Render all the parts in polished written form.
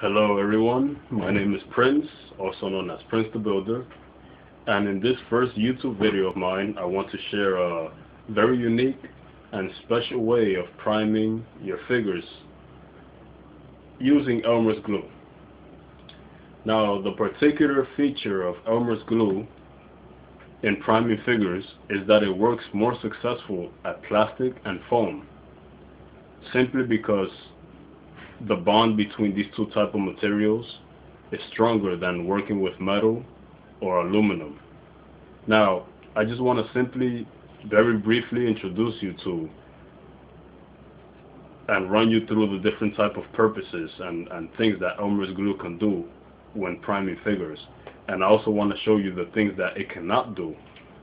Hello everyone, my name is Prince, also known as Prince the Builder, and in this first YouTube video of mine I want to share a very unique and special way of priming your figures using Elmer's glue. Now the particular feature of Elmer's glue in priming figures is that it works more successful at plastic and foam, simply because the bond between these two types of materials is stronger than working with metal or aluminum. Now, I just want to simply, very briefly introduce you to and run you through the different type of purposes and things that Elmer's glue can do when priming figures. And I also want to show you the things that it cannot do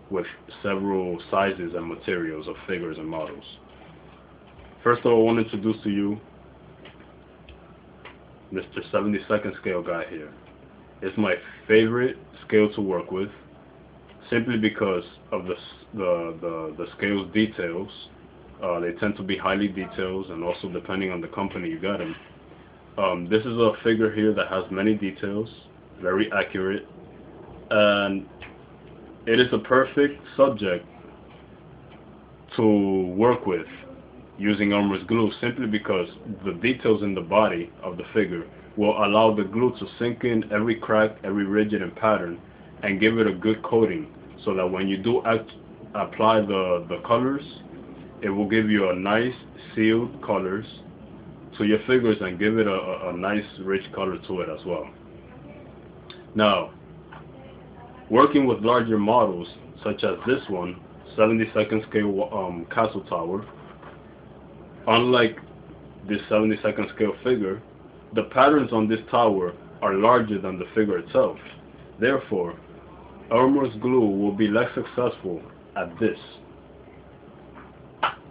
with several sizes and materials of figures and models. First of all, I want to introduce to you Mr. 72nd scale guy here. It's my favorite scale to work with, simply because of the scale's details. They tend to be highly detailed, and also depending on the company you got them. This is a figure here that has many details, very accurate, and it is a perfect subject to work with using Elmer's glue, simply because the details in the body of the figure will allow the glue to sink in every crack, every ridge and pattern, and give it a good coating, so that when you do apply the colors, it will give you a nice sealed colors to your figures and give it a nice rich color to it as well. Now, working with larger models such as this one, 72nd scale castle tower, unlike this 72nd scale figure, the patterns on this tower are larger than the figure itself. Therefore, Elmer's glue will be less successful at this.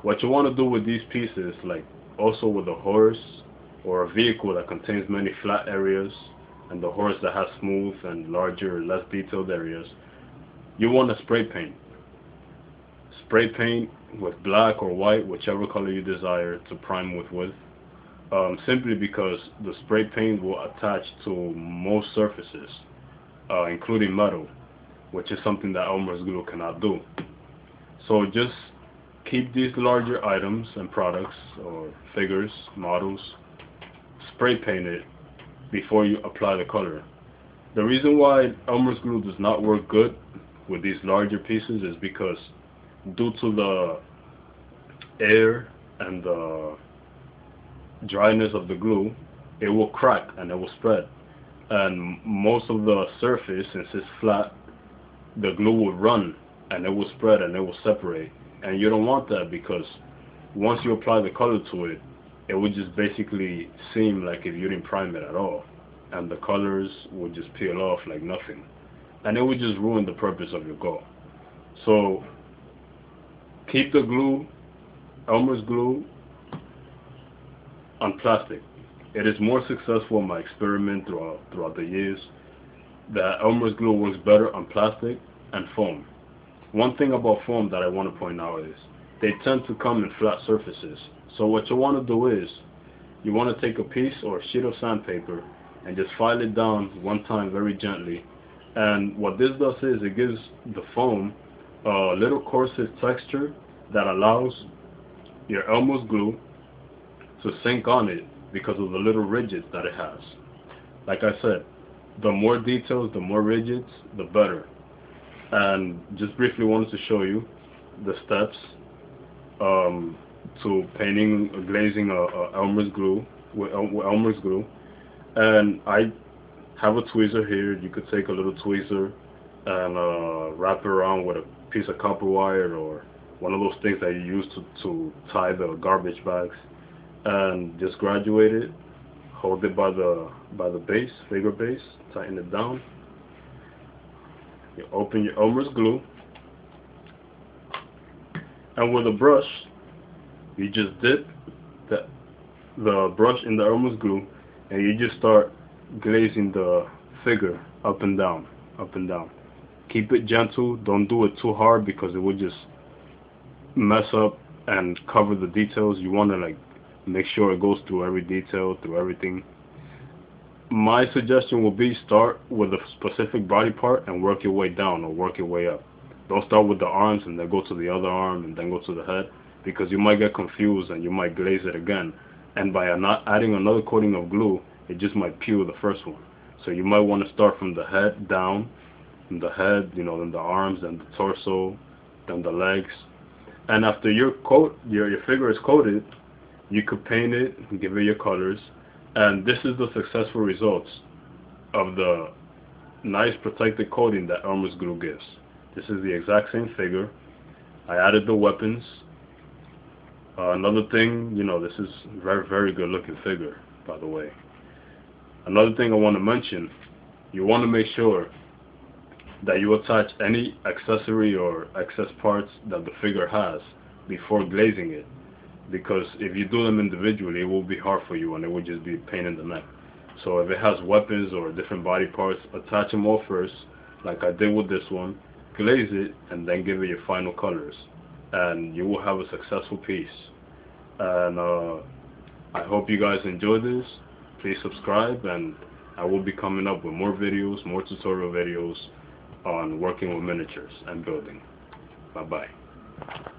What you want to do with these pieces, like also with a horse or a vehicle that contains many flat areas, and the horse that has smooth and larger, less detailed areas, you want to spray paint. Spray paint with black or white, whichever color you desire to prime with, simply because the spray paint will attach to most surfaces, including metal, which is something that Elmer's glue cannot do. So just keep these larger items and products or figures, models, spray paint it before you apply the color. The reason why Elmer's glue does not work good with these larger pieces is because due to the air and the dryness of the glue, it will crack and it will spread. And most of the surface, since it's flat, the glue will run and it will spread and it will separate. And you don't want that, because once you apply the color to it, it would just basically seem like if you didn't prime it at all. And the colors would just peel off like nothing. And it would just ruin the purpose of your goal. So keep the glue, Elmer's glue, on plastic. It is more successful in my experiment throughout the years that Elmer's glue works better on plastic and foam. One thing about foam that I want to point out is they tend to come in flat surfaces. So what you want to do is you want to take a piece or a sheet of sandpaper and just file it down one time very gently. And what this does is it gives the foam a little coarser texture that allows your Elmer's glue to sink on it because of the little ridges that it has. Like I said, the more details, the more ridges, the better. And just briefly wanted to show you the steps to painting, glazing Elmer's glue with Elmer's glue. And I have a tweezer here. You could take a little tweezer and wrap it around with a piece of copper wire or one of those things that you use to tie the garbage bags, and just graduate it. Hold it by the base, figure base, tighten it down. You open your Elmer's glue, and with a brush, you just dip the brush in the Elmer's glue, and you just start glazing the figure up and down, up and down. Keep it gentle, don't do it too hard because it will just mess up and cover the details. You want to like Make sure it goes through every detail, through everything. My suggestion will be start with a specific body part and work your way down or work your way up. Don't start with the arms and then go to the other arm and then go to the head, because you might get confused and you might glaze it again. And by not adding another coating of glue, it just might peel the first one. So you might want to start from the head down, from the head, then the arms, then the torso, then the legs. And after your figure is coated, you could paint it, give it your colors, and this is the successful results of the nice protective coating that Elmer's glue gives. This is the exact same figure. I added the weapons. Another thing, this is very, very good looking figure, by the way. Another thing I want to mention, you want to make sure that you attach any accessory or excess parts that the figure has before glazing it, because if you do them individually, it will be hard for you and it will just be a pain in the neck. So if it has weapons or different body parts, attach them all first, like I did with this one, glaze it, and then give it your final colors, and you will have a successful piece. And I hope you guys enjoyed this. Please subscribe, and I will be coming up with more videos, more tutorial videos on working with miniatures and building. Bye bye.